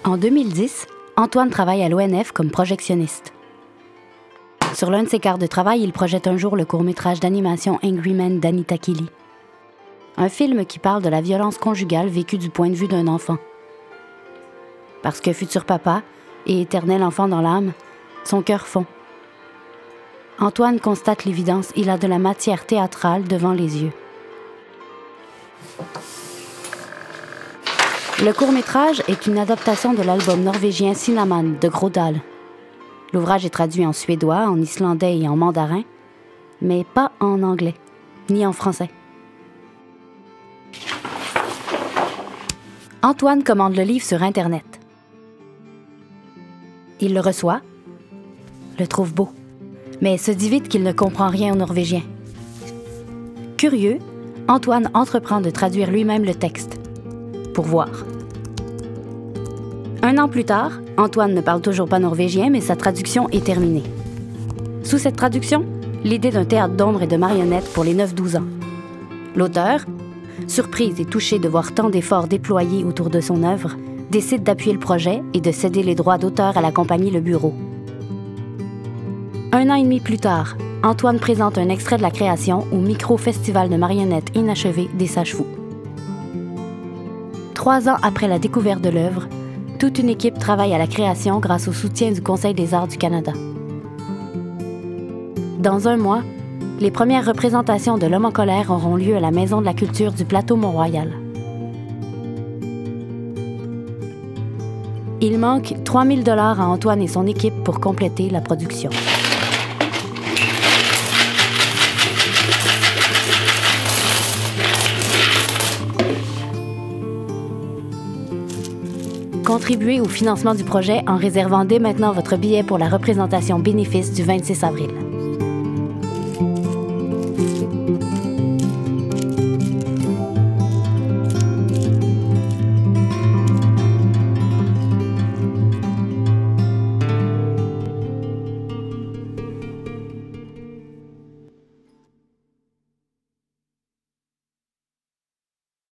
En 2010, Antoine travaille à l'ONF comme projectionniste. Sur l'un de ses quarts de travail, il projette un jour le court-métrage d'animation Angry Man d'Anita Kelly. Un film qui parle de la violence conjugale vécue du point de vue d'un enfant. Parce que futur papa et éternel enfant dans l'âme, son cœur fond. Antoine constate l'évidence, il a de la matière théâtrale devant les yeux. Le court-métrage est une adaptation de l'album norvégien Sinnaman de Grodal. L'ouvrage est traduit en suédois, en islandais et en mandarin, mais pas en anglais, ni en français. Antoine commande le livre sur Internet. Il le reçoit, le trouve beau, mais se dit vite qu'il ne comprend rien au norvégien. Curieux, Antoine entreprend de traduire lui-même le texte, pour voir. 1 an plus tard, Antoine ne parle toujours pas norvégien, mais sa traduction est terminée. Sous cette traduction, l'idée d'un théâtre d'ombre et de marionnettes pour les 9-12 ans. L'auteur, surprise et touché de voir tant d'efforts déployés autour de son œuvre, décide d'appuyer le projet et de céder les droits d'auteur à la compagnie Le Bureau. 1 an et demi plus tard, Antoine présente un extrait de la création au micro-festival de marionnettes inachevé des Sages-Fous. 3 ans après la découverte de l'œuvre, toute une équipe travaille à la création grâce au soutien du Conseil des arts du Canada. Dans 1 mois, les premières représentations de L'Homme en colère auront lieu à la Maison de la culture du plateau Mont-Royal. Il manque 3 000 $ à Antoine et son équipe pour compléter la production. Contribuez au financement du projet en réservant dès maintenant votre billet pour la représentation bénéfice du 26 avril.